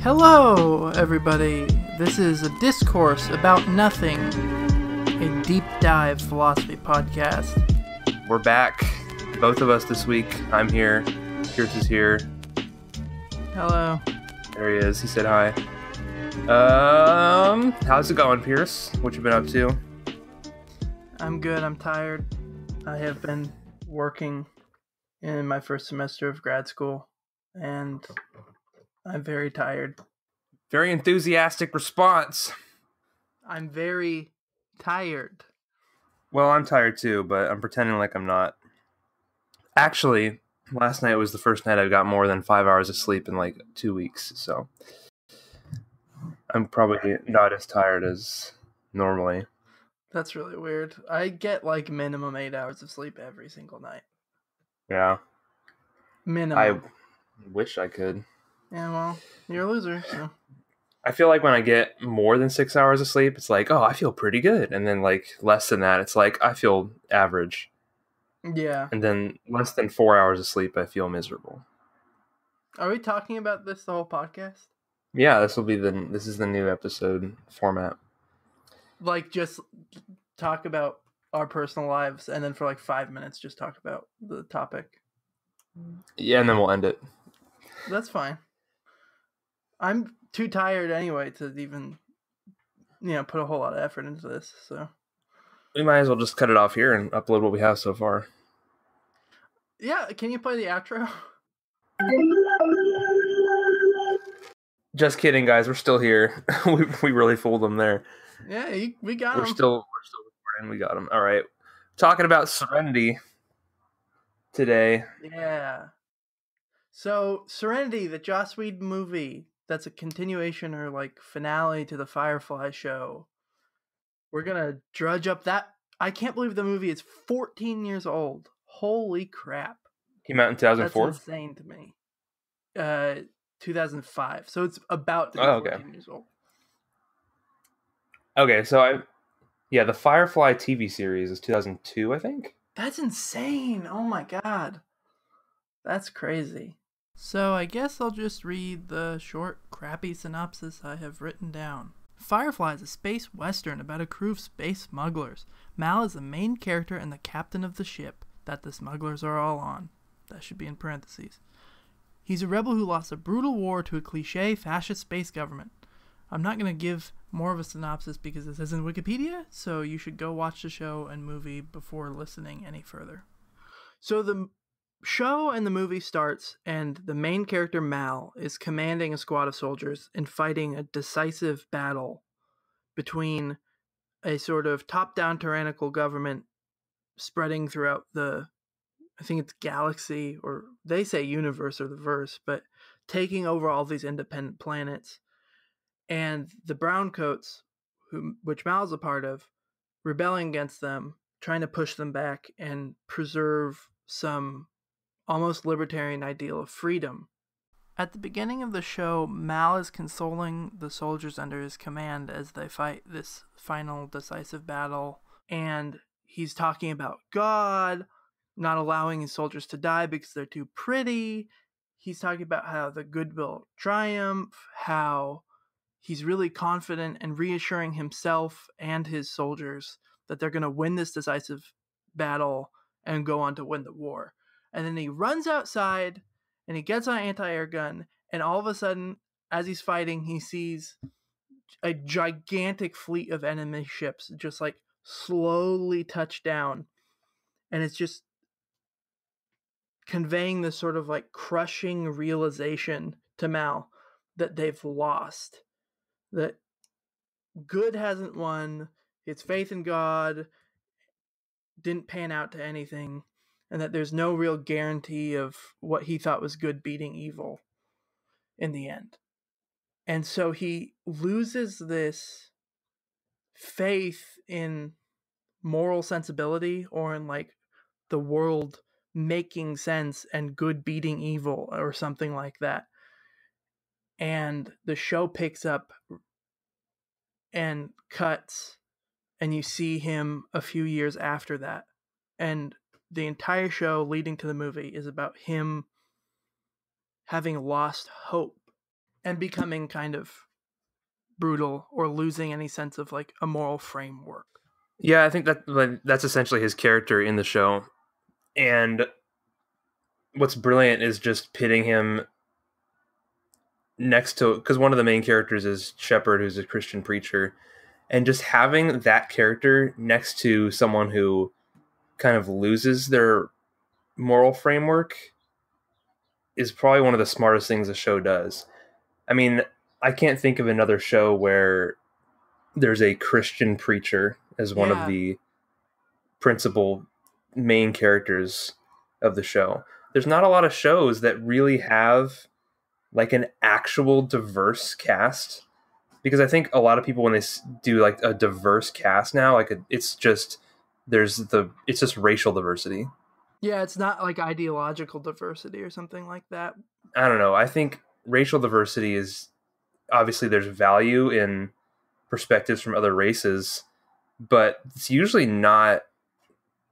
Hello, everybody. This is a Discourse about nothing, a deep dive philosophy podcast. We're back, both of us this week. I'm here. Pierce is here. Hello. There he is. He said hi. How's it going, Pierce? What you been up to? I'm good. I'm tired. I have been working in my first semester of grad school, and I'm very tired. Very enthusiastic response. I'm very tired. Well, I'm tired too, but I'm pretending like I'm not. Actually, last night was the first night I got more than 5 hours of sleep in like 2 weeks, so I'm probably not as tired as normally. That's really weird. I get like minimum 8 hours of sleep every single night. Yeah. Minimum. I wish I could. Yeah, well, you're a loser, so. I feel like when I get more than 6 hours of sleep, it's like, oh, I feel pretty good. And then like less than that, it's like, I feel average. Yeah. And then less than 4 hours of sleep, I feel miserable. Are we talking about this the whole podcast? Yeah, this is the new episode format. Like, just talk about our personal lives, and then for like 5 minutes, just talk about the topic. Yeah, and then we'll end it. That's fine. I'm too tired anyway to even, put a whole lot of effort into this, so. We might as well just cut it off here and upload what we have so far. Yeah, can you play the outro? Just kidding, guys. We're still here. we really fooled them there. Yeah, we got him. We're still recording. We got them. All right. Talking about Serenity today. Yeah. So, Serenity, the Joss Whedon movie, that's a continuation or like finale to the Firefly show. We're gonna drudge up that. I can't believe the movie is 14 years old. Holy crap. Came out in 2004? That's insane to me. 2005. So it's about to be 14 years old. Okay, so the Firefly TV series is 2002, I think. That's insane. Oh my god. That's crazy. So I guess I'll just read the short, crappy synopsis I have written down. Firefly is a space western about a crew of space smugglers. Mal is the main character and the captain of the ship that the smugglers are all on. That should be in parentheses. He's a rebel who lost a brutal war to a cliché fascist space government. I'm not going to give more of a synopsis because this isn't Wikipedia, so you should go watch the show and movie before listening any further. So the show and the movie starts, and the main character, Mal, is commanding a squad of soldiers and fighting a decisive battle between a sort of top-down tyrannical government spreading throughout the, I think it's galaxy, or they say universe or the verse, but taking over all these independent planets. And the Browncoats, which Mal's a part of, rebelling against them, trying to push them back and preserve some almost libertarian ideal of freedom. At the beginning of the show, Mal is consoling the soldiers under his command as they fight this final decisive battle, and he's talking about God not allowing his soldiers to die because they're too pretty. He's talking about how the good will triumph, how he's really confident and reassuring himself and his soldiers that they're going to win this decisive battle and go on to win the war. And then he runs outside and he gets an anti-air gun, and all of a sudden, as he's fighting, he sees a gigantic fleet of enemy ships just like slowly touch down. And it's just conveying this sort of like crushing realization to Mal that they've lost. That good hasn't won, his faith in God didn't pan out to anything, and that there's no real guarantee of what he thought was good beating evil in the end. And so he loses this faith in moral sensibility or in like the world making sense and good beating evil or something like that. And the show picks up and cuts, and you see him a few years after that. And the entire show leading to the movie is about him having lost hope and becoming kind of brutal or losing any sense of like a moral framework. Yeah, I think that's essentially his character in the show. And what's brilliant is just pitting him next to, because one of the main characters is Shepard, who's a Christian preacher, and just having that character next to someone who kind of loses their moral framework is probably one of the smartest things the show does. I mean, I can't think of another show where there's a Christian preacher as one of the principal main characters of the show. There's not a lot of shows that really have like an actual diverse cast, because I think a lot of people, when they do like a diverse cast now, like it's just racial diversity. Yeah, it's not like ideological diversity or something like that. I don't know. I think racial diversity is, obviously there's value in perspectives from other races, but it's usually not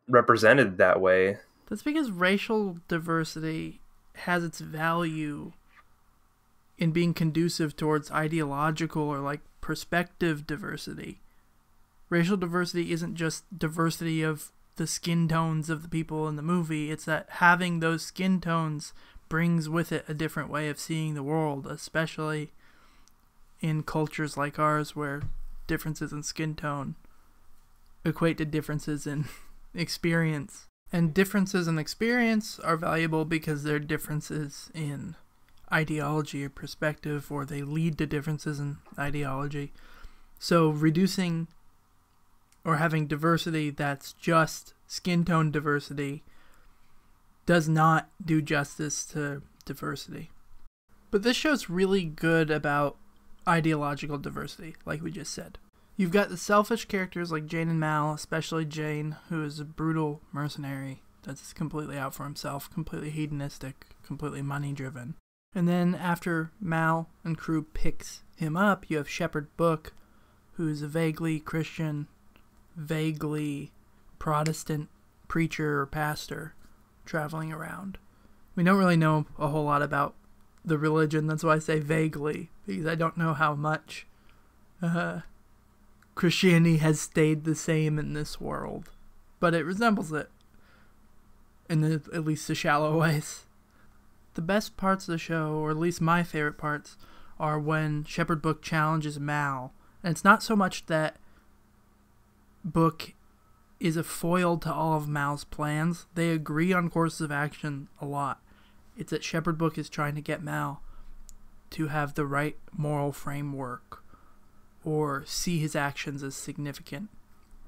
represented that way. That's because racial diversity has its value in being conducive towards ideological or like perspective diversity. Racial diversity isn't just diversity of the skin tones of the people in the movie. It's that having those skin tones brings with it a different way of seeing the world, especially in cultures like ours where differences in skin tone equate to differences in experience. And differences in experience are valuable because they're differences in ideology or perspective, or they lead to differences in ideology. So reducing or having diversity that's just skin tone diversity does not do justice to diversity. But this show's really good about ideological diversity, like we just said. You've got the selfish characters like Jane and Mal, especially Jane, who is a brutal mercenary that's completely out for himself, completely hedonistic, completely money-driven. And then after Mal and crew picks him up, you have Shepard Book, who's a vaguely Christian, vaguely Protestant preacher or pastor traveling around. We don't really know a whole lot about the religion. That's why I say vaguely, because I don't know how much Christianity has stayed the same in this world, but it resembles it in at least the shallow ways. The best parts of the show, or at least my favorite parts, are when Shepard Book challenges Mal. And it's not so much that Book is a foil to all of Mal's plans. They agree on courses of action a lot. It's that Shepard Book is trying to get Mal to have the right moral framework or see his actions as significant.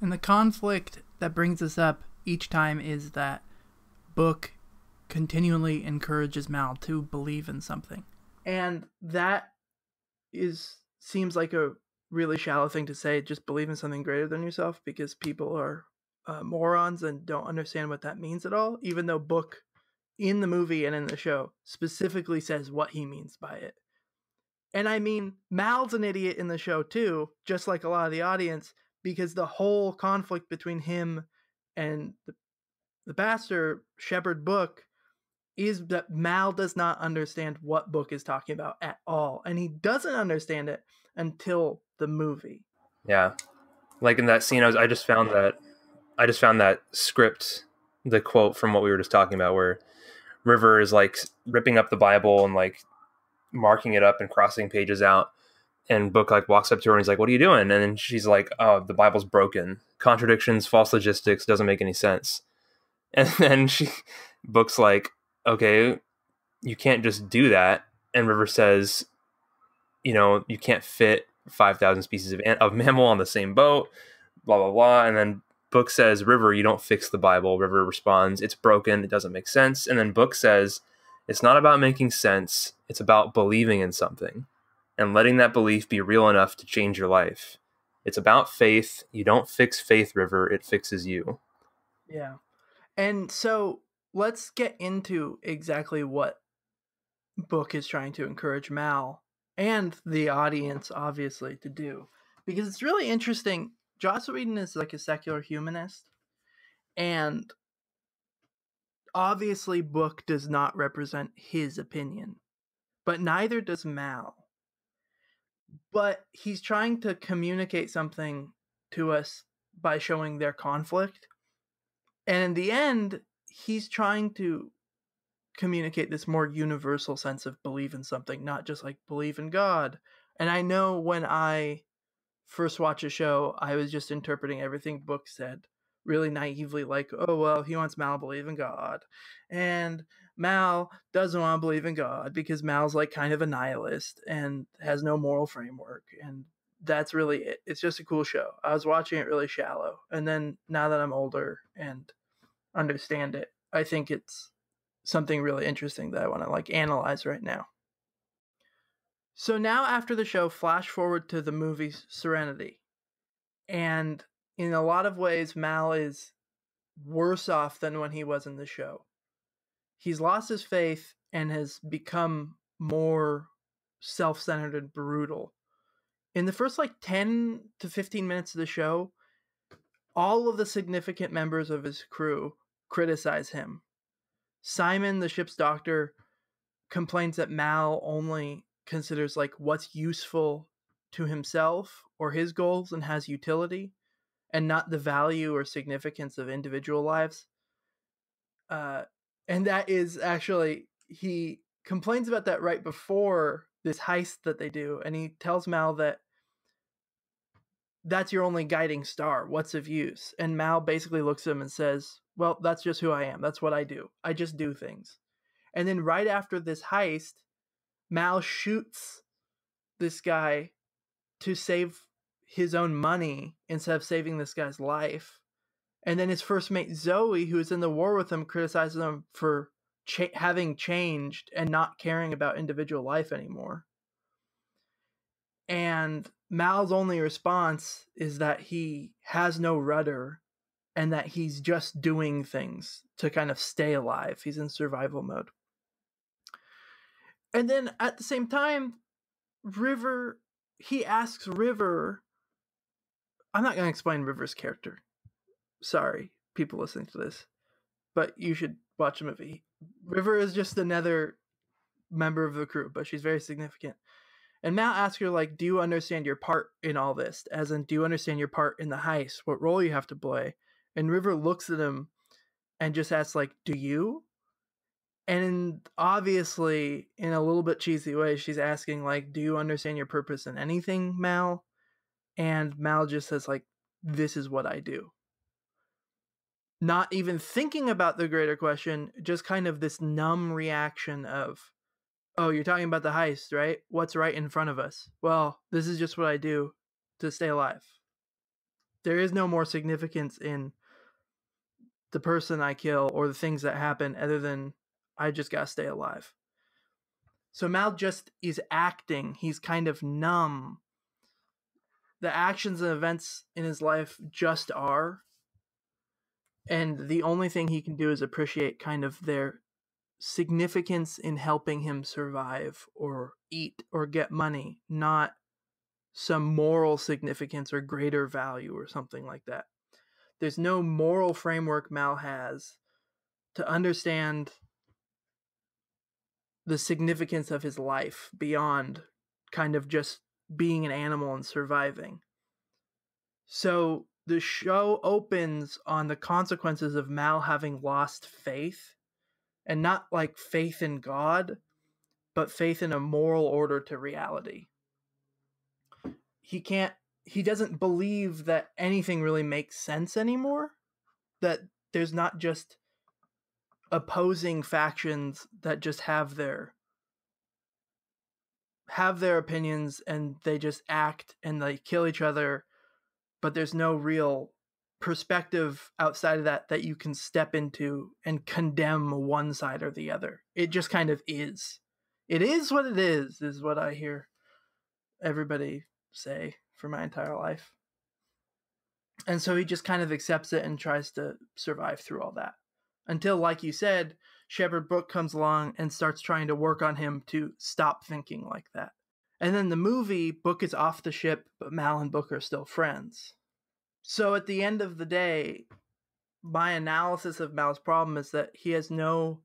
And the conflict that brings us up each time is that Book continually encourages Mal to believe in something. And that seems like a really shallow thing to say, just believe in something greater than yourself, because people are morons and don't understand what that means at all, even though Book in the movie and in the show specifically says what he means by it. And I mean, Mal's an idiot in the show too, just like a lot of the audience, because the whole conflict between him and the pastor, Shepard Book, is that Mal does not understand what Book is talking about at all. And he doesn't understand it until the movie. Yeah. Like in that scene, I just found that script, the quote from what we were just talking about, where River is like ripping up the Bible and like marking it up and crossing pages out, and Book like walks up to her and he's like, "What are you doing?" And then she's like, "Oh, the Bible's broken. Contradictions, false logistics, doesn't make any sense." And then Book's like, "Okay, you can't just do that." And River says, "You can't fit 5,000 species of mammal on the same boat, blah, blah, blah." And then Book says, "River, you don't fix the Bible." River responds, "It's broken. It doesn't make sense." And then Book says, "It's not about making sense. It's about believing in something and letting that belief be real enough to change your life. It's about faith. You don't fix faith, River. It fixes you." Yeah. And so let's get into exactly what Book is trying to encourage Mal and the audience, obviously, to do. Because it's really interesting. Joss Whedon is like a secular humanist, and obviously Book does not represent his opinion, but neither does Mal. but he's trying to communicate something to us by showing their conflict. And in the end, he's trying to communicate this more universal sense of believe in something, not just like believe in God. And I know when I first watched a show, I was just interpreting everything Book said really naively, like, oh, well, he wants Mal to believe in God. And Mal doesn't want to believe in God because Mal's like kind of a nihilist and has no moral framework. And that's really it. It's just a cool show. I was watching it really shallow. And then now that I'm older and understand it, I think it's something really interesting that I want to like analyze right now. So now after the show, flash forward to the movie Serenity. And in a lot of ways, Mal is worse off than when he was in the show. He's lost his faith and has become more self-centered and brutal. In the first like 10 to 15 minutes of the show, all of the significant members of his crew criticize him. Simon, the ship's doctor, complains that Mal only considers like what's useful to himself or his goals and has utility, and not the value or significance of individual lives. And that is actually, he complains about that right before this heist that they do, and he tells Mal that that's your only guiding star. What's of use? And Mal basically looks at him and says, well, that's just who I am. That's what I do. I just do things. And then right after this heist, Mal shoots this guy to save his own money instead of saving this guy's life. And then his first mate, Zoe, who is in the war with him, criticizes him for having changed and not caring about individual life anymore. And Mal's only response is that he has no rudder and that he's just doing things to kind of stay alive. He's in survival mode. And then at the same time, he asks River, I'm not going to explain River's character. Sorry, people listening to this, but you should watch the movie. River is just another member of the crew, but she's very significant. And Mal asks her, like, do you understand your part in all this? As in, do you understand your part in the heist? What role you have to play? And River looks at him and just asks, like, do you? And obviously, in a little bit cheesy way, she's asking, like, do you understand your purpose in anything, Mal? And Mal just says, like, this is what I do. Not even thinking about the greater question, just kind of this numb reaction of, oh, you're talking about the heist, right? What's right in front of us? Well, this is just what I do to stay alive. There is no more significance in the person I kill or the things that happen other than I just gotta stay alive. So Mal just is acting. He's kind of numb. The actions and events in his life just are. And the only thing he can do is appreciate kind of their significance in helping him survive or eat or get money, not some moral significance or greater value or something like that. There's no moral framework Mal has to understand the significance of his life beyond kind of just being an animal and surviving. So the show opens on the consequences of Mal having lost faith, and not like faith in God, but faith in a moral order to reality. He doesn't believe that anything really makes sense anymore, that there's not just opposing factions that just have their opinions and they just act and they kill each other, but there's no real perspective outside of that you can step into and condemn one side or the other. It just kind of is. It is what it is what I hear everybody say for my entire life. And so he just kind of accepts it and tries to survive through all that. Until, like you said, Shepard Book comes along and starts trying to work on him to stop thinking like that. And then the movie, Book is off the ship, but Mal and Book are still friends. So at the end of the day, my analysis of Mal's problem is that he has no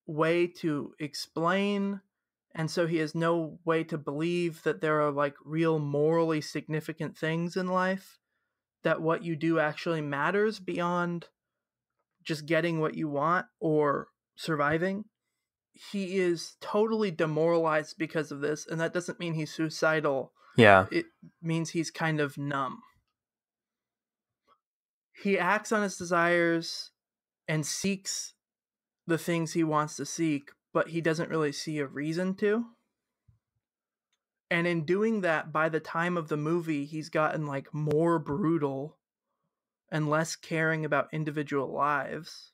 way to explain And so he has no way to believe that there are like real morally significant things in life, that what you do actually matters beyond just getting what you want or surviving. He is totally demoralized because of this, and that doesn't mean he's suicidal. Yeah. It means he's kind of numb. He acts on his desires and seeks the things he wants to seek, but he doesn't really see a reason to. And in doing that, by the time of the movie, he's gotten like more brutal and less caring about individual lives.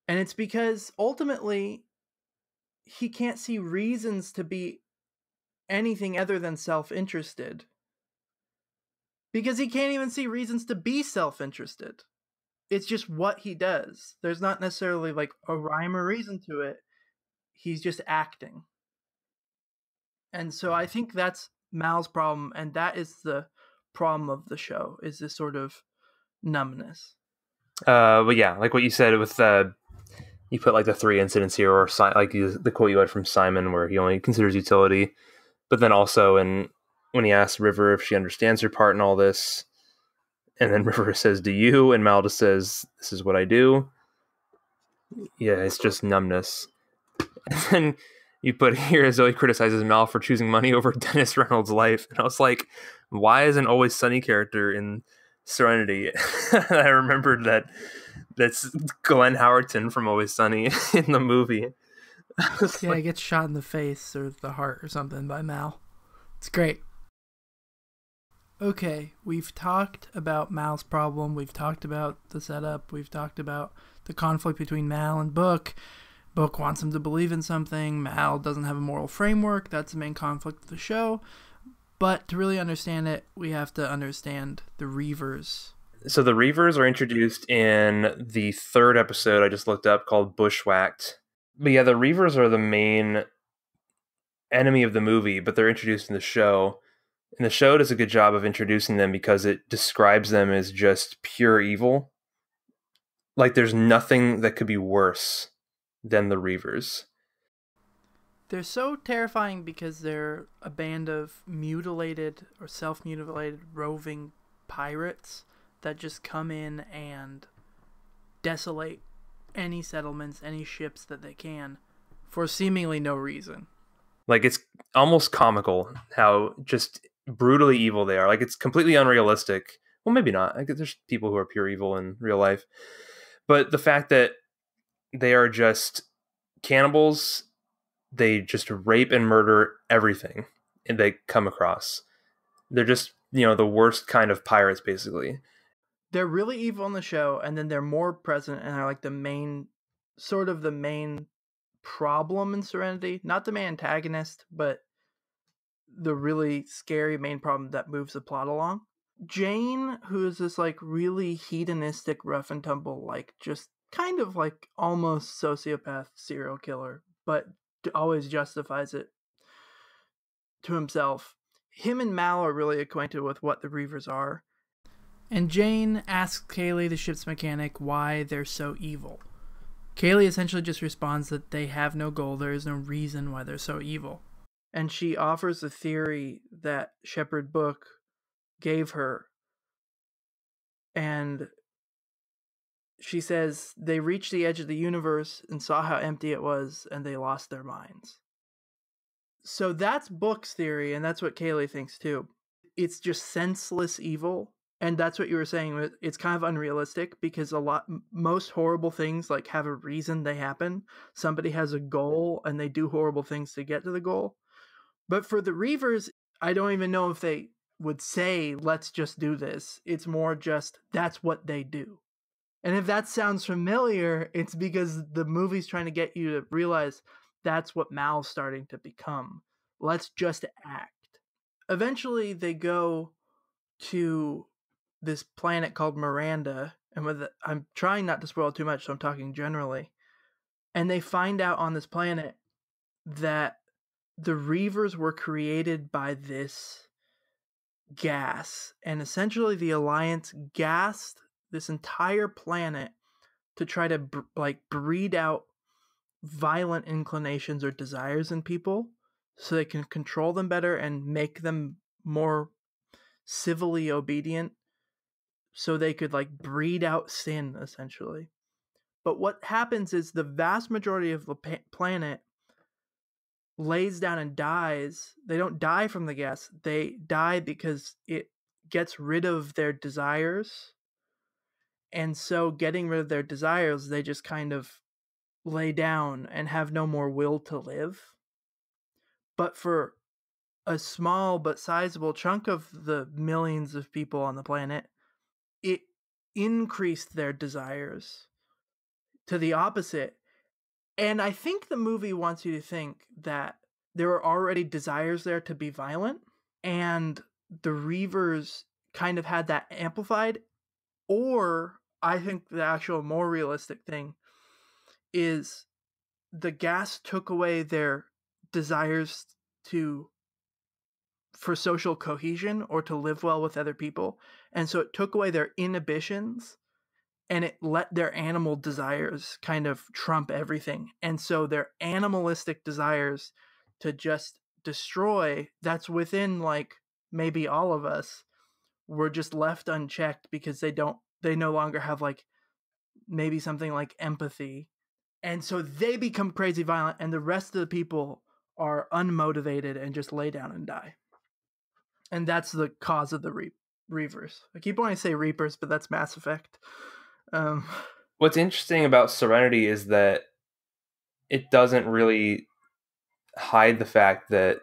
And it's because ultimately he can't see reasons to be anything other than self-interested. Because he can't even see reasons to be self-interested. It's just what he does. There's not necessarily like a rhyme or reason to it. He's just acting. And so I think that's Mal's problem, and that is the problem of the show, is this sort of numbness. But yeah, like what you said with you put like the 3 incidents here, or like the quote you had from Simon, where he only considers utility, but then also when he asks River if she understands her part in all this, and then River says, "Do you?" and Mal just says, "This is what I do." Yeah, it's just numbness. And then you put here, Zoe criticizes Mal for choosing money over Dennis Reynolds' life, and I was like, why is an Always Sunny character in Serenity? I remembered that's Glenn Howerton from Always Sunny in the movie. Yeah, he gets shot in the face or the heart or something by Mal. It's great. Okay, we've talked about Mal's problem. We've talked about the setup. We've talked about the conflict between Mal and Book. Book wants him to believe in something. Mal doesn't have a moral framework. That's the main conflict of the show. But to really understand it, we have to understand the Reavers. So the Reavers are introduced in the 3rd episode I just looked up, called Bushwhacked. But yeah, the Reavers are the main enemy of the movie, but they're introduced in the show. And the show does a good job of introducing them because it describes them as just pure evil. Like there's nothing that could be worse than the Reavers. They're so terrifying because they're a band of mutilated or self-mutilated roving pirates that just come in and desolate any settlements, any ships that they can, for seemingly no reason. Like, it's almost comical how just brutally evil they are. Like, it's completely unrealistic. Well, maybe not. I guess there's people who are pure evil in real life. But the fact that they are just cannibals, they just rape and murder everything and they come across. They're just, the worst kind of pirates, basically. They're really evil in the show, and then they're more present and are like the main problem in Serenity. Not the main antagonist, but the really scary main problem that moves the plot along. Jane, who is this like really hedonistic, rough and tumble, like just kind of like almost sociopath serial killer, but always justifies it to himself. Him and Mal are really acquainted with what the Reavers are. And Jane asks Kaylee, the ship's mechanic, why they're so evil. Kaylee essentially just responds that they have no goal, there is no reason why they're so evil. And she offers a theory that Shepherd Book gave her. And she says they reached the edge of the universe and saw how empty it was, and they lost their minds. So that's Book's theory, and that's what Kaylee thinks too. It's just senseless evil, and that's what you were saying. It's kind of unrealistic because most horrible things like have a reason they happen. Somebody has a goal, and they do horrible things to get to the goal. But for the Reavers, I don't even know if they would say, let's just do this. It's more just, that's what they do. And if that sounds familiar, it's because the movie's trying to get you to realize that's what Mal's starting to become. Let's just act. Eventually, they go to this planet called Miranda, and I'm trying not to spoil too much, so I'm talking generally. And they find out on this planet that the Reavers were created by this gas, and essentially the Alliance gassed this entire planet to try to breed out violent inclinations or desires in people so they can control them better and make them more civilly obedient so they could like breed out sin essentially. But what happens is the vast majority of the planet lays down and dies. They don't die from the gas. They die because it gets rid of their desires. And so getting rid of their desires, they just kind of lay down and have no more will to live. But for a small but sizable chunk of the millions of people on the planet, it increased their desires to the opposite. And I think the movie wants you to think that there are already desires there to be violent, and the Reavers kind of had that amplified. Or I think the actual more realistic thing is the gas took away their desires for social cohesion or to live well with other people. And so it took away their inhibitions and it let their animal desires kind of trump everything. And so their animalistic desires to just destroy that's within like maybe all of us were just left unchecked because they no longer have like maybe something like empathy. And so they become crazy violent and the rest of the people are unmotivated and just lay down and die. And that's the cause of the Reavers. I keep wanting to say Reapers, but that's Mass Effect. What's interesting about Serenity is that it doesn't really hide the fact that,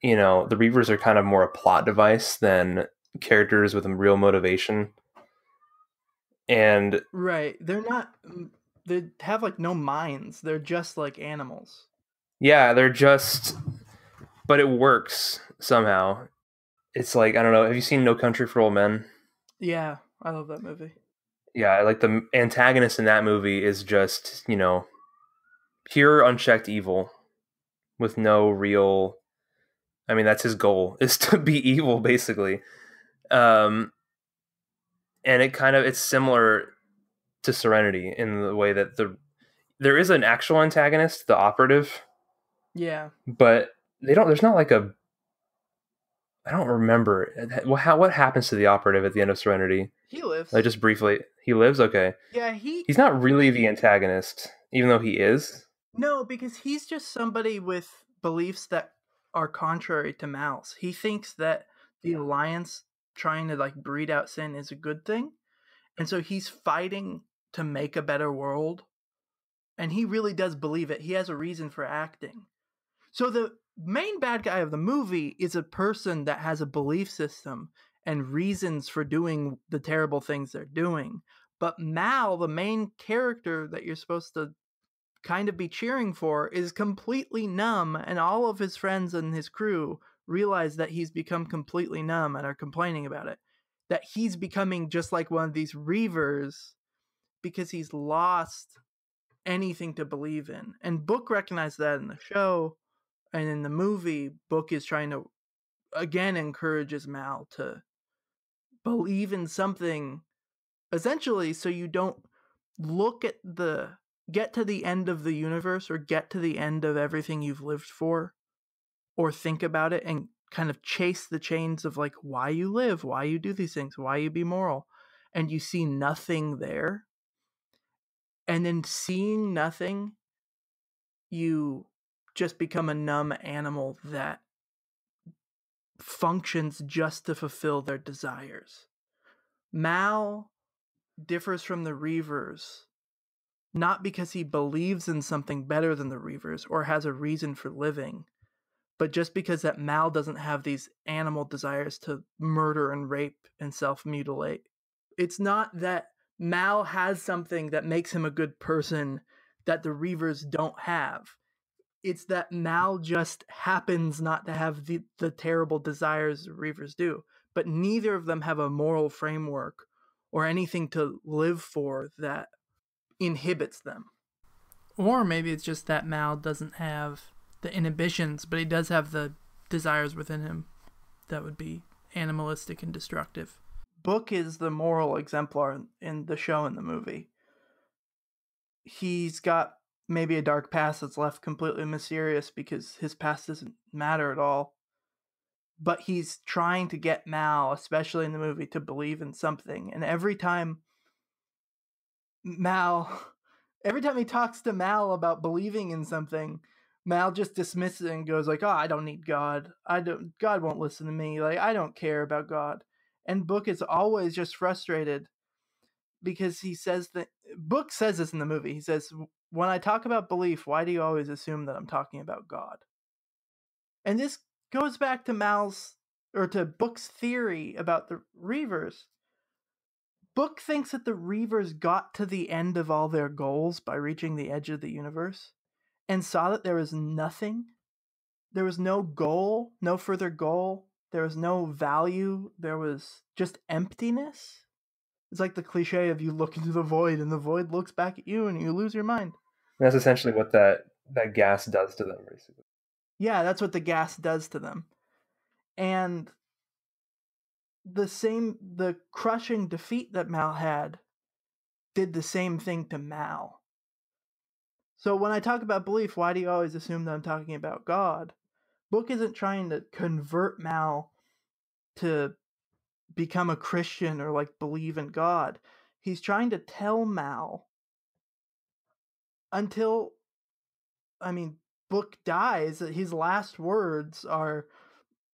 you know, the Reavers are kind of more a plot device than characters with a real motivation. And right, they're not. They have like no minds. They're just like animals. yeah, they're just, but it works somehow. It's like, I don't know. Have you seen No Country for Old Men? Yeah, I love that movie. Yeah, like the antagonist in that movie is just, you know, pure unchecked evil with no real. I mean, that's his goal, is to be evil, basically. And it's similar to Serenity in the way that there is an actual antagonist, the operative. Yeah. But there's not like a, I don't remember what happens to the operative at the end of Serenity. He lives. Like just briefly, he lives. Okay. Yeah, he's not really the antagonist, even though he is. No, because he's just somebody with beliefs that are contrary to Mal's. He thinks that the Alliance trying to like breed out sin is a good thing. And so he's fighting to make a better world. And he really does believe it. He has a reason for acting. So the main bad guy of the movie is a person that has a belief system and reasons for doing the terrible things they're doing. But Mal, the main character that you're supposed to kind of be cheering for, is completely numb, and all of his friends and his crew realize that he's become completely numb and are complaining about it. That he's becoming just like one of these Reavers because he's lost anything to believe in. And Book recognized that in the show, and in the movie, Book is trying to again encourages Mal to believe in something, essentially, so you don't get to the end of the universe or get to the end of everything you've lived for or think about it and kind of chase the chains of like why you live, why you do these things, why you be moral, and you see nothing there. And then seeing nothing, you just become a numb animal that functions just to fulfill their desires. Mal differs from the Reavers not because he believes in something better than the Reavers or has a reason for living, but just because that Mal doesn't have these animal desires to murder and rape and self-mutilate. It's not that Mal has something that makes him a good person that the Reavers don't have. It's that Mal just happens not to have the terrible desires the Reavers do. But neither of them have a moral framework or anything to live for that inhibits them. Or maybe it's just that Mal doesn't have the inhibitions, but he does have the desires within him that would be animalistic and destructive. Book is the moral exemplar in the show and the movie. He's got maybe a dark past that's left completely mysterious because his past doesn't matter at all. But he's trying to get Mal, especially in the movie, to believe in something. And every time he talks to Mal about believing in something, Mal just dismisses it and goes like, "Oh, I don't need God. God won't listen to me. Like, I don't care about God." And Book is always just frustrated because Book says this in the movie. He says, "When I talk about belief, why do you always assume that I'm talking about God?" And this goes back to Book's theory about the Reavers. Book thinks that the Reavers got to the end of all their goals by reaching the edge of the universe and saw that there was nothing. There was no goal, no further goal. There was no value. There was just emptiness. It's like the cliche of you look into the void and the void looks back at you and you lose your mind. That's essentially what that gas does to them, basically. Yeah, that's what the gas does to them. And the crushing defeat that Mal had did the same thing to Mal. So when I talk about belief, why do you always assume that I'm talking about God? Book isn't trying to convert Mal to become a Christian or like believe in God. He's trying to tell Mal until, Book dies, his last words are,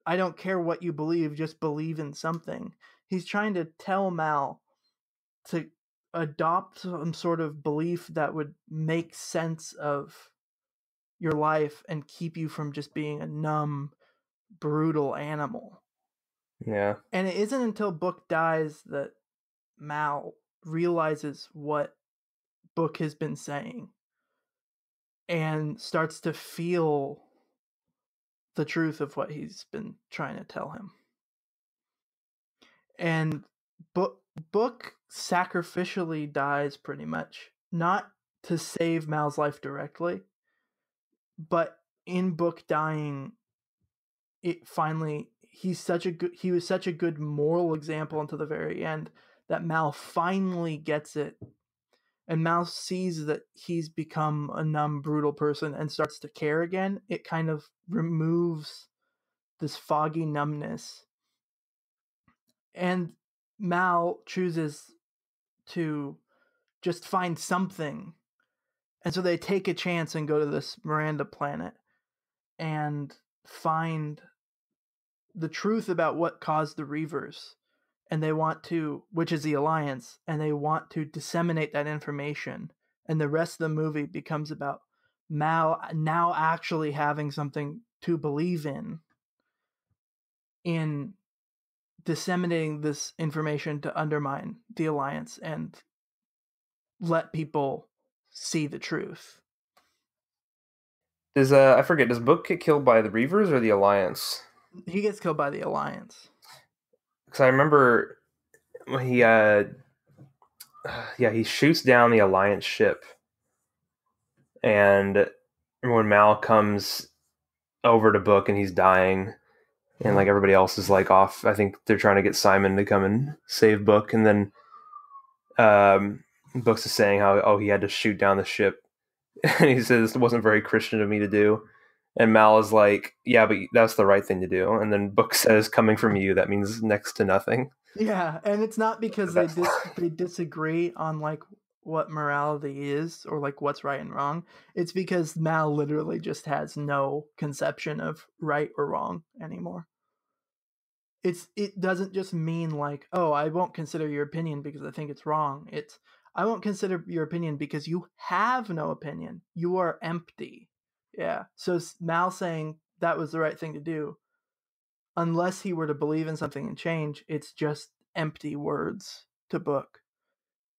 "I don't care what you believe, just believe in something." He's trying to tell Mal to adopt some sort of belief that would make sense of your life and keep you from just being a numb, brutal animal. Yeah. And it isn't until Book dies that Mal realizes what Book has been saying and starts to feel the truth of what he's been trying to tell him. And Book sacrificially dies pretty much, not to save Mal's life directly, but in Book dying, he was such a good moral example until the very end that Mal finally gets it. And Mal sees that he's become a numb, brutal person and starts to care again. It kind of removes this foggy numbness. And Mal chooses to just find something. And so they take a chance and go to this Miranda planet and find the truth about what caused the Reavers. And they want to, which is the Alliance, and they want to disseminate that information. And the rest of the movie becomes about Mal now actually having something to believe in disseminating this information to undermine the Alliance and let people see the truth. I forget, does Book get killed by the Reavers or the Alliance? He gets killed by the Alliance. Because I remember he he shoots down the Alliance ship, and when Mal comes over to Book and he's dying, and like everybody else is like off, I think they're trying to get Simon to come and save Book, and then Book's is saying how he had to shoot down the ship, and he says it wasn't very Christian of me to do. And Mal is like, yeah, but that's the right thing to do. And then Book says, coming from you, that means next to nothing. Yeah, and it's not because they disagree on like what morality is or like what's right and wrong. It's because Mal literally just has no conception of right or wrong anymore. It doesn't just mean like, oh, I won't consider your opinion because I think it's wrong. It's, I won't consider your opinion because you have no opinion. You are empty. Yeah. So Mal saying that was the right thing to do, unless he were to believe in something and change, it's just empty words to Book.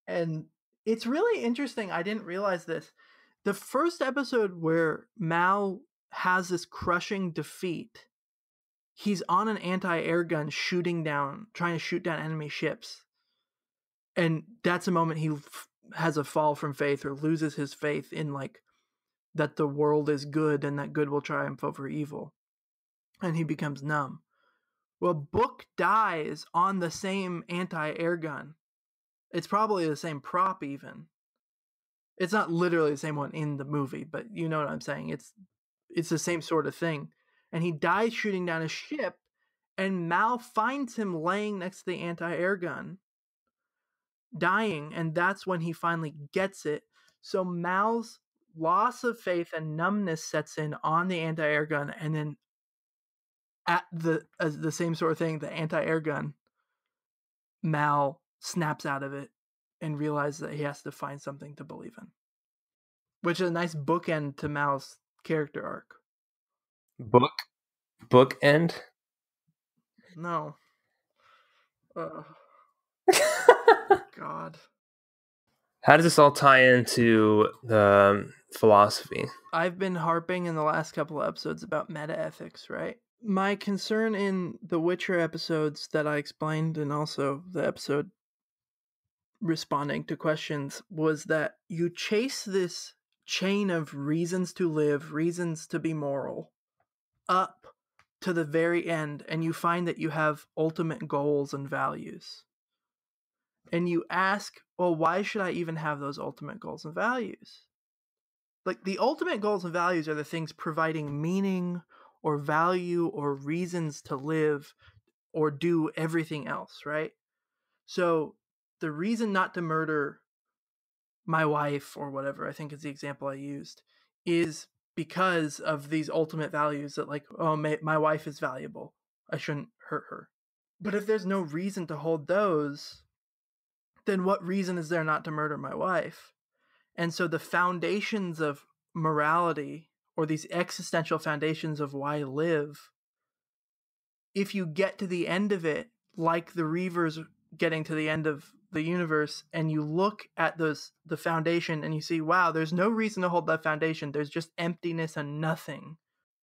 And it's really interesting. I didn't realize this. The first episode where Mal has this crushing defeat, he's on an anti-air gun trying to shoot down enemy ships. And that's a moment he has a fall from faith or loses his faith in like that the world is good and that good will triumph over evil. And he becomes numb. Well, Book dies on the same anti-air gun. It's probably the same prop even. It's not literally the same one in the movie, but you know what I'm saying. It's the same sort of thing. And he dies shooting down a ship, and Mal finds him laying next to the anti-air gun, dying, and that's when he finally gets it. So Mal's loss of faith and numbness sets in on the anti-air gun, and then at the same sort of thing, the anti-air gun, Mal snaps out of it and realizes that he has to find something to believe in, which is a nice bookend to Mal's character arc. Book end. No. God. How does this all tie into the philosophy? I've been harping in the last couple of episodes about meta-ethics, right? My concern in the Witcher episodes that I explained, and also the episode responding to questions, was that you chase this chain of reasons to live, reasons to be moral, up to the very end, and you find that you have ultimate goals and values. And you ask, well, why should I even have those ultimate goals and values? Like, the ultimate goals and values are the things providing meaning or value or reasons to live or do everything else, right? So the reason not to murder my wife or whatever, I think is the example I used, is because of these ultimate values that, like, oh, my wife is valuable, I shouldn't hurt her. But if there's no reason to hold those, then what reason is there not to murder my wife? And so the foundations of morality, or these existential foundations of why live, if you get to the end of it, like the Reavers getting to the end of the universe, and you look at the foundation and you see, wow, there's no reason to hold that foundation. There's just emptiness and nothing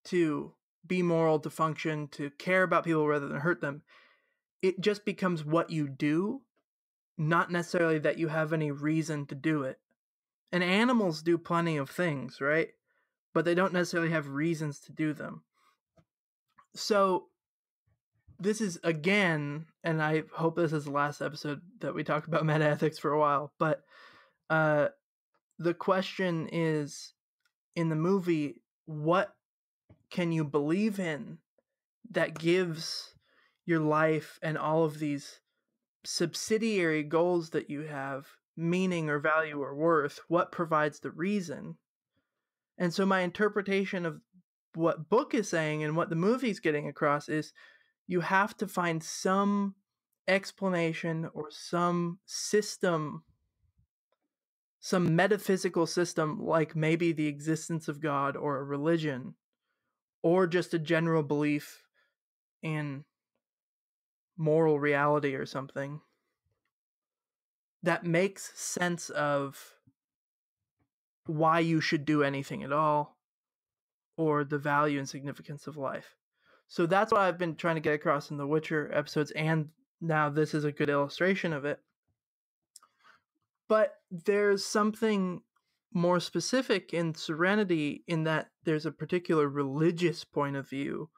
to be moral, to function, to care about people rather than hurt them. It just becomes what you do, not necessarily that you have any reason to do it. And animals do plenty of things, right? But they don't necessarily have reasons to do them. So this is, again, and I hope this is the last episode that we talk about metaethics for a while, but the question is, in the movie, what can you believe in that gives your life and all of these subsidiary goals that you have meaning or value or worth? What provides the reason? And so my interpretation of what book is saying and what the movie's getting across is, you have to find some explanation or some system, some metaphysical system, like maybe the existence of God or a religion, or just a general belief in moral reality or something, that makes sense of why you should do anything at all, or the value and significance of life. So that's what I've been trying to get across in the Witcher episodes, and now this is a good illustration of it. But there's something more specific in Serenity, in that there's a particular religious point of view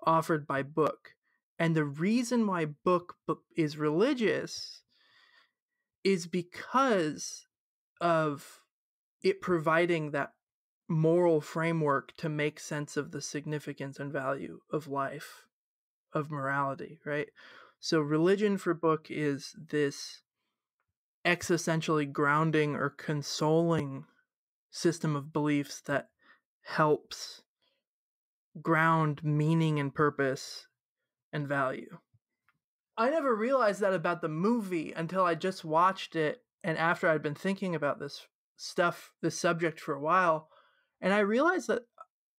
offered by book. And the reason why book is religious is because of it providing that moral framework to make sense of the significance and value of life, of morality, right? So religion for book is this existentially grounding or consoling system of beliefs that helps ground meaning and purpose and value. I never realized that about the movie until I just watched it, and after I'd been thinking about this subject for a while, and I realized that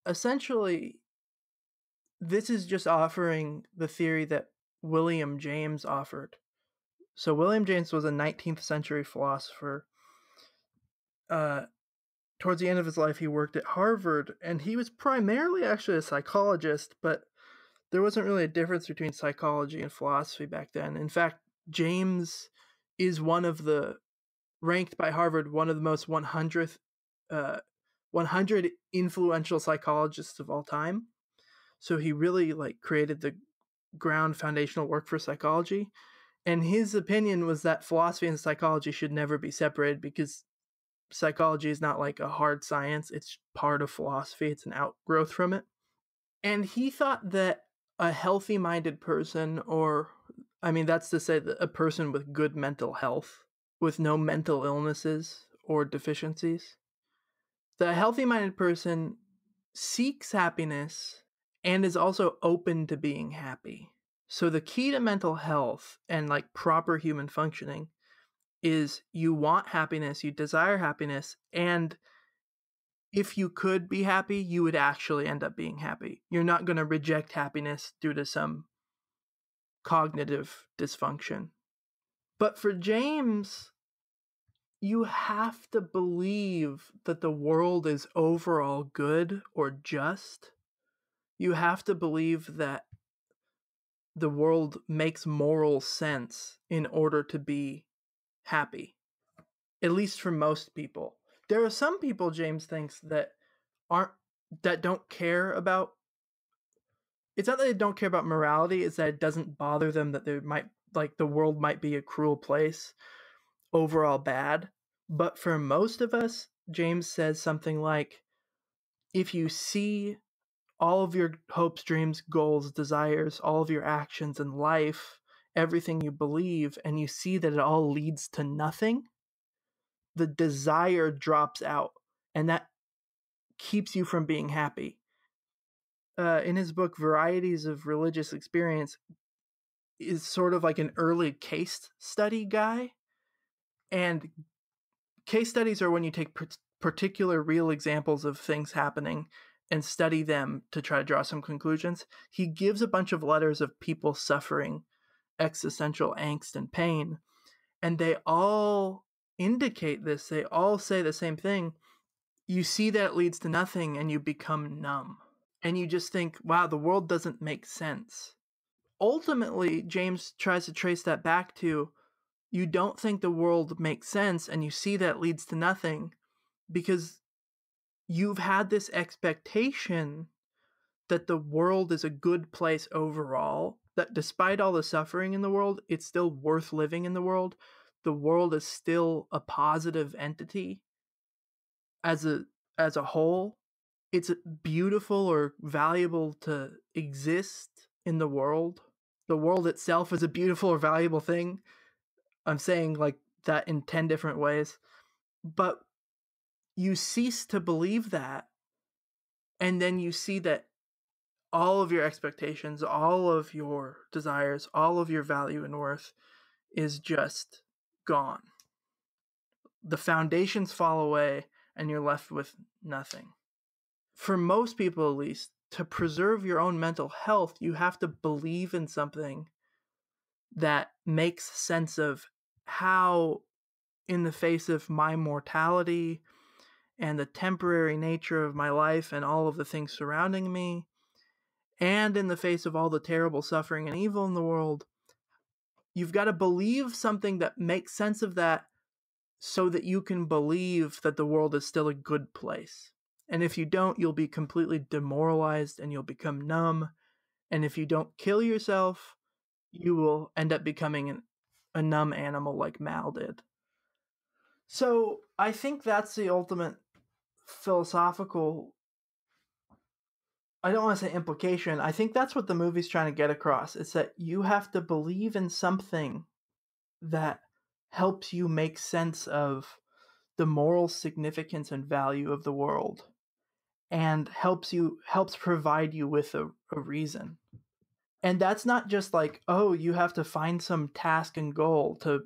essentially this is just offering the theory that William James offered. So William James was a 19th century philosopher. Towards the end of his life, he worked at Harvard, and he was primarily actually a psychologist, but there wasn't really a difference between psychology and philosophy back then. In fact, James is ranked by Harvard one of the most 100 influential psychologists of all time. So he really created the ground foundational work for psychology. And his opinion was that philosophy and psychology should never be separated, because psychology is not like a hard science. It's part of philosophy. It's an outgrowth from it. And he thought that a healthy-minded person, or, I mean, that's to say that a person with good mental health, with no mental illnesses or deficiencies, the healthy-minded person seeks happiness and is also open to being happy. So the key to mental health and like proper human functioning is you want happiness, you desire happiness, and if you could be happy, you would actually end up being happy. You're not going to reject happiness due to some cognitive dysfunction. But for James, you have to believe that the world is overall good or just. You have to believe that the world makes moral sense in order to be happy, at least for most people. There are some people, James thinks, that don't care about, it's not that they don't care about morality, it's that it doesn't bother them that they might, like, the world might be a cruel place, overall bad. But for most of us, James says something like, if you see all of your hopes, dreams, goals, desires, all of your actions in life, everything you believe, and you see that it all leads to nothing, the desire drops out, and that keeps you from being happy. In his book, Varieties of Religious Experience, is sort of like an early case study guy. And case studies are when you take particular real examples of things happening and study them to try to draw some conclusions. He gives a bunch of letters of people suffering existential angst and pain, and they all indicate this. They all say the same thing. You see that it leads to nothing and you become numb. And you just think, wow, the world doesn't make sense. Ultimately, James tries to trace that back to, you don't think the world makes sense and you see that it leads to nothing because you've had this expectation that the world is a good place overall, that despite all the suffering in the world, it's still worth living in the world. The world is still a positive entity as a whole. It's beautiful or valuable to exist in the world. The world itself is a beautiful or valuable thing. I'm saying like that in 10 different ways. But you cease to believe that, and then you see that all of your expectations, all of your desires, all of your value and worth is just gone. The foundations fall away and you're left with nothing. For most people, at least, to preserve your own mental health, you have to believe in something that makes sense of how, in the face of my mortality and the temporary nature of my life and all of the things surrounding me, and in the face of all the terrible suffering and evil in the world, you've got to believe something that makes sense of that so that you can believe that the world is still a good place. And if you don't, you'll be completely demoralized and you'll become numb. And if you don't kill yourself, you will end up becoming a numb animal like Mal did. So I think that's the ultimate philosophical, I don't want to say implication. I think that's what the movie's trying to get across. It's that you have to believe in something that helps you make sense of the moral significance and value of the world, and helps provide you with a reason. And that's not just like, oh, you have to find some task and goal to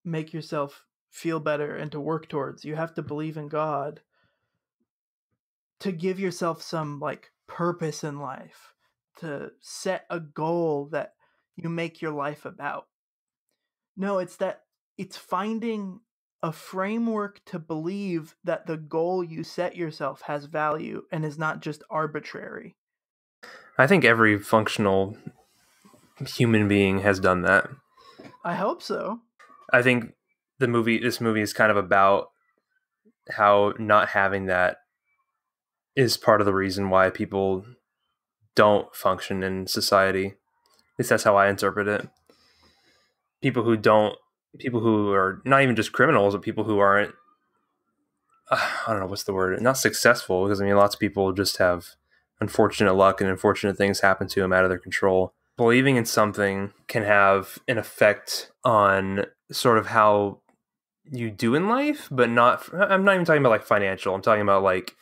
make yourself feel better and to work towards. You have to believe in God to give yourself some like purpose in life, to set a goal that you make your life about. No, it's finding a framework to believe that the goal you set yourself has value and is not just arbitrary. I think every functional human being has done that. I hope so. I think this movie is kind of about how not having that is part of the reason why people don't function in society. At least that's how I interpret it. People who are not even just criminals, but people who aren't I don't know what's the word, not successful, because I mean lots of people just have unfortunate luck and unfortunate things happen to them out of their control. Believing in something can have an effect on sort of how you do in life, but I'm not even talking about like financial. I'm talking about like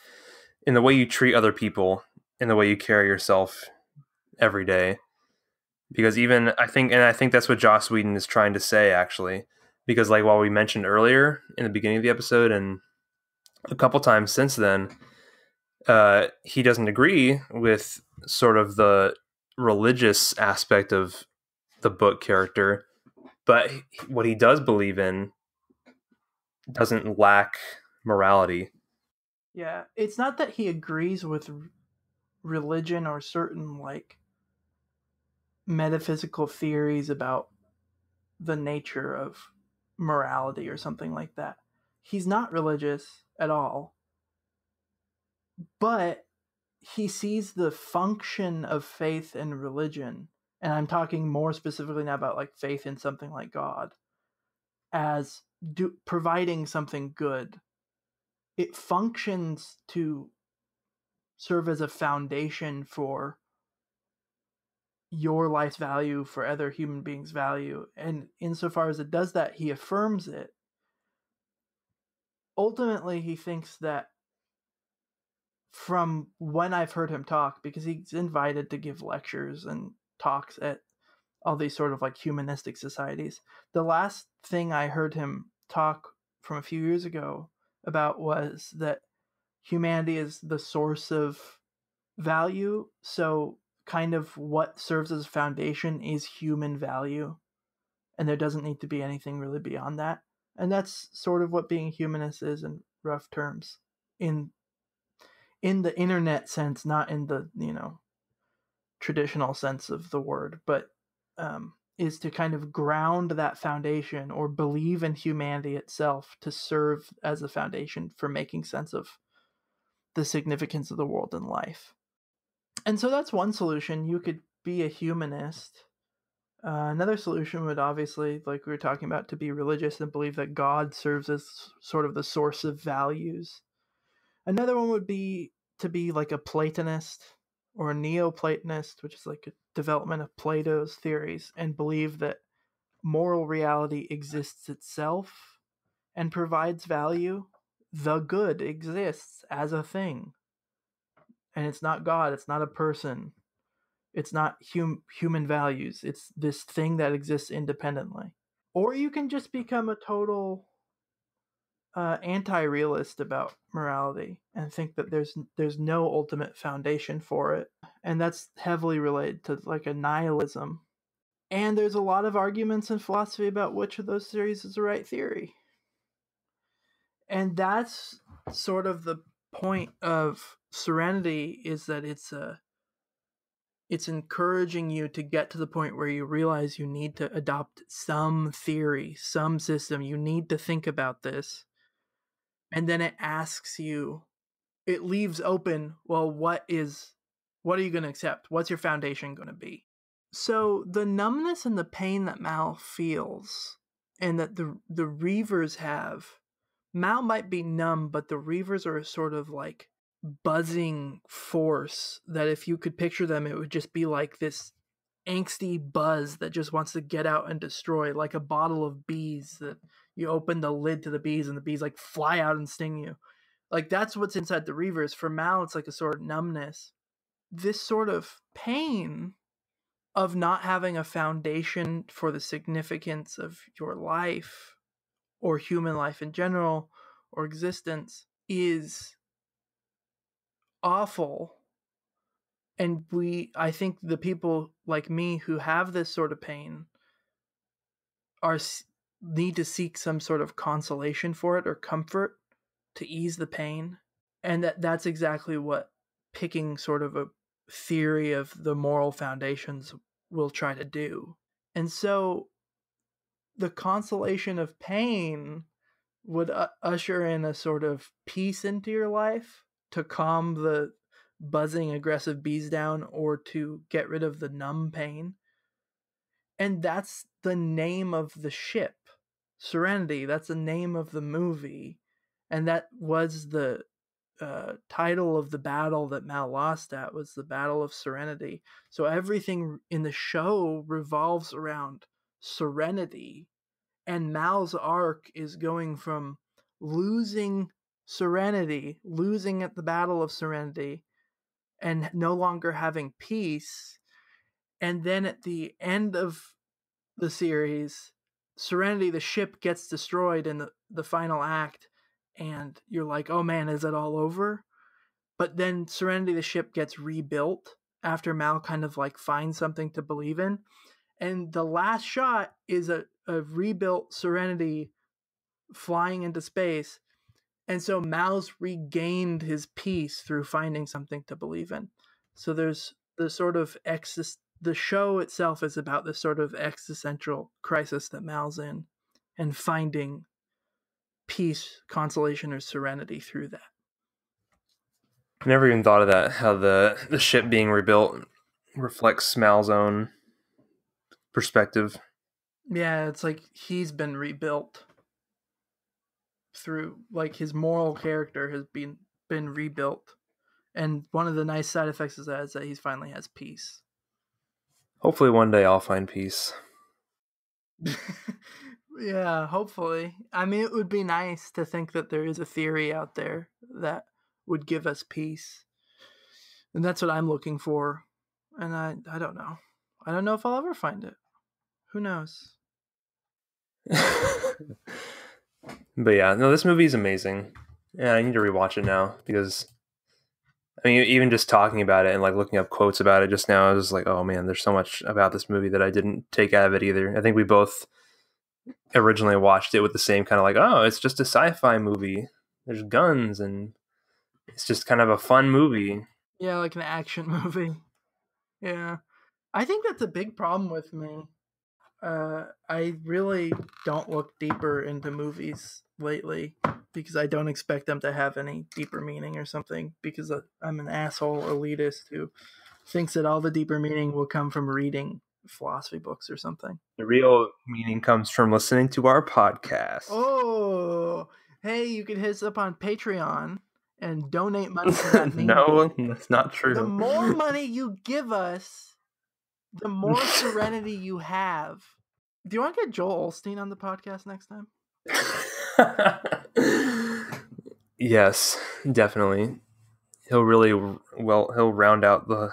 in the way you treat other people, in the way you carry yourself every day. Because even I think that's what Joss Whedon is trying to say actually. Because like while we mentioned earlier in the beginning of the episode and a couple times since then, he doesn't agree with sort of the religious aspect of the book character, but what he does believe in doesn't lack morality. Yeah, it's not that he agrees with religion or certain like metaphysical theories about the nature of morality or something like that. He's not religious at all, but he sees the function of faith and religion, and I'm talking more specifically now about like faith in something like God, as providing something good. It functions to serve as a foundation for your life's value, for other human beings' value. And insofar as it does that, he affirms it. Ultimately, he thinks that from when I've heard him talk, because he's invited to give lectures and talks at all these sort of like humanistic societies. The last thing I heard him talk from a few years ago about was that humanity is the source of value. So, kind of what serves as a foundation is human value. And there doesn't need to be anything really beyond that. And that's sort of what being a humanist is in rough terms. In the internet sense, not in the, traditional sense of the word, but is to kind of ground that foundation or believe in humanity itself to serve as a foundation for making sense of the significance of the world and life. And so that's one solution. You could be a humanist. Another solution would obviously, like we were talking about, to be religious and believe that God serves as sort of the source of values. Another one would be to be like a Platonist or a Neoplatonist, which is like a development of Plato's theories, and believe that moral reality exists itself and provides value. The good exists as a thing, and it's not God, it's not a person, it's not human values, it's this thing that exists independently. Or you can just become a total anti-realist about morality and think that there's no ultimate foundation for it, and that's heavily related to like a nihilism. And there's a lot of arguments in philosophy about which of those theories is the right theory, and that's sort of the point of Serenity, is that it's encouraging you to get to the point where you realize you need to adopt some theory, some system. You need to think about this. And then it asks you, it leaves open, well, what are you going to accept? What's your foundation going to be? So the numbness and the pain that Mal feels and that the Reavers have, Mal might be numb, but the Reavers are a sort of like buzzing force that if you could picture them, it would just be like this angsty buzz that just wants to get out and destroy, like a bottle of bees that you open the lid to the bees and the bees like fly out and sting you. Like that's what's inside the Reavers. For Mal, it's like a sort of numbness. This sort of pain of not having a foundation for the significance of your life or human life in general or existence is awful. And I think the people like me who have this sort of pain need to seek some sort of consolation for it or comfort to ease the pain. And that's exactly what picking sort of a theory of the moral foundations will try to do. And so the consolation of pain would usher in a sort of peace into your life to calm the buzzing aggressive bees down or to get rid of the numb pain. And that's the name of the ship, Serenity. That's the name of the movie. and that was the title of the battle that Mal lost at, was the Battle of Serenity. So everything in the show revolves around Serenity, and Mal's arc is going from losing Serenity, losing at the Battle of Serenity, and no longer having peace. And then at the end of the series, Serenity, the ship, gets destroyed in the final act, and you're like, oh man, is it all over? But then Serenity, the ship, gets rebuilt after Mal kind of like finds something to believe in. And the last shot is a rebuilt Serenity flying into space. And so Mal's regained his peace through finding something to believe in. So there's the sort of the show itself is about this sort of existential crisis that Mal's in, and finding peace, consolation, or serenity through that. I never even thought of that, how the ship being rebuilt reflects Mal's own perspective. Yeah, it's like he's been rebuilt through, like, his moral character has been rebuilt. And one of the nice side effects of that is that he finally has peace. Hopefully one day I'll find peace. Yeah, hopefully. I mean, it would be nice to think that there is a theory out there that would give us peace. And that's what I'm looking for. And I don't know. I don't know if I'll ever find it. Who knows? But yeah, no, this movie is amazing. Yeah, I need to rewatch it now because, I mean, even just talking about it and like looking up quotes about it just now, I was like, oh man, there's so much about this movie that I didn't take out of it either. I think we both originally watched it with the same kind of like, oh, it's just a sci-fi movie. There's guns and it's just kind of a fun movie. Yeah, like an action movie. Yeah. I think that's a big problem with me. I really don't look deeper into movies lately because I don't expect them to have any deeper meaning or something, because I'm an asshole elitist who thinks that all the deeper meaning will come from reading philosophy books or something. The real meaning comes from listening to our podcast. Oh, hey, you can hit us up on Patreon and donate money to that meme. No, that's not true. The more money you give us, the more serenity you have. Do you want to get Joel Osteen on the podcast next time? Yes, definitely. He'll round out the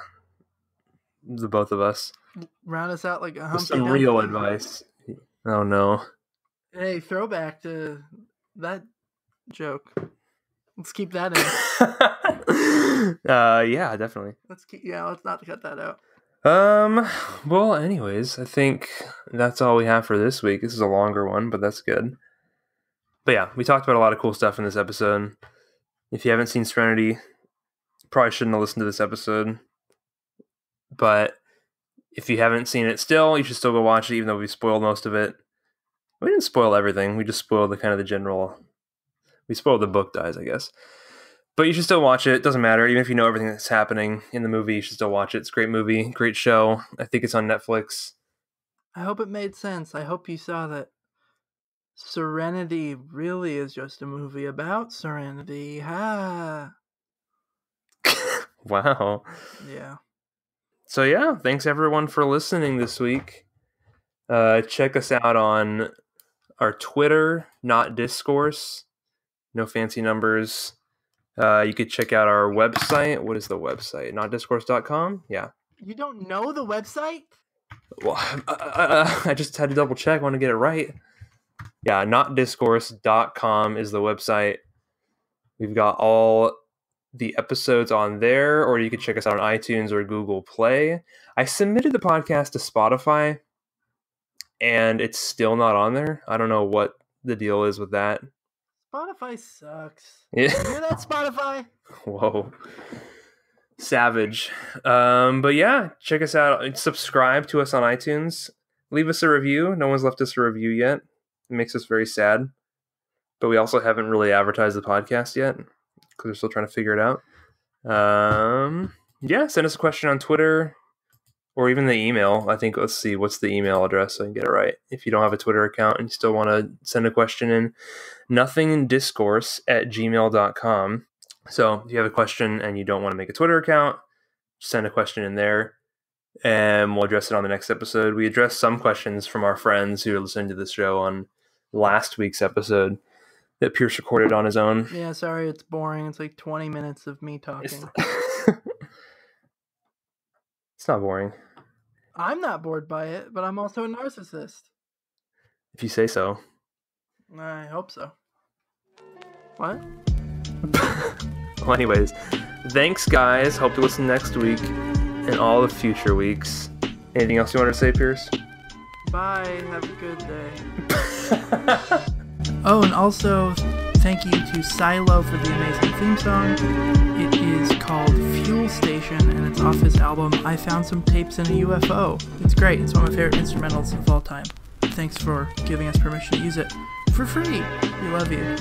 both of us. Round us out like a Humpty With some Dumpty. real advice. Oh no. Hey, throwback to that joke. Let's keep that in. Yeah, definitely. Let's not cut that out. Well, anyways, I think that's all we have for this week. This is a longer one, but that's good. But yeah, we talked about a lot of cool stuff in this episode. If you haven't seen Serenity, probably shouldn't have listened to this episode. But if you haven't seen it still, you should still go watch it, even though we spoiled most of it. We didn't spoil everything. We just spoiled the kind of the general. We spoiled the book dies, I guess. But you should still watch it. It doesn't matter. Even if you know everything that's happening in the movie, you should still watch it. It's a great movie, great show. I think it's on Netflix. I hope it made sense. I hope you saw that Serenity really is just a movie about serenity. Ha! Wow. Yeah. So yeah, thanks everyone for listening this week. Check us out on our Twitter, not Discourse. No fancy numbers. You could check out our website. What is the website? Notdiscourse.com? Yeah. You don't know the website? Well, I just had to double check. I want to get it right. Yeah, notdiscourse.com is the website. We've got all the episodes on there, or you could check us out on iTunes or Google Play. I submitted the podcast to Spotify, and it's still not on there. I don't know what the deal is with that. Spotify sucks. Yeah. You hear that, Spotify? Whoa. Savage. But yeah, check us out. Subscribe to us on iTunes. Leave us a review. No one's left us a review yet. It makes us very sad. But we also haven't really advertised the podcast yet because we're still trying to figure it out. Yeah, send us a question on Twitter. Or even the email. I think, let's see, what's the email address so I can get it right? If you don't have a Twitter account and you still want to send a question in, nothinginDiscourse@gmail.com. So if you have a question and you don't want to make a Twitter account, send a question in there and we'll address it on the next episode. We addressed some questions from our friends who are listening to this show on last week's episode that Pierce recorded on his own. Yeah, sorry, it's boring. It's like 20 minutes of me talking. It's not boring. I'm not bored by it, but I'm also a narcissist. If you say so. I hope so. What? Well, anyways, thanks, guys. Hope to listen next week and all the future weeks. Anything else you wanted to say, Pierce? Bye. Have a good day. Oh, and also, thank you to Silo for the amazing theme song. It is called Fuel Station, and it's off his album I Found Some Tapes in a UFO. It's great. It's one of my favorite instrumentals of all time. Thanks for giving us permission to use it for free. We love you.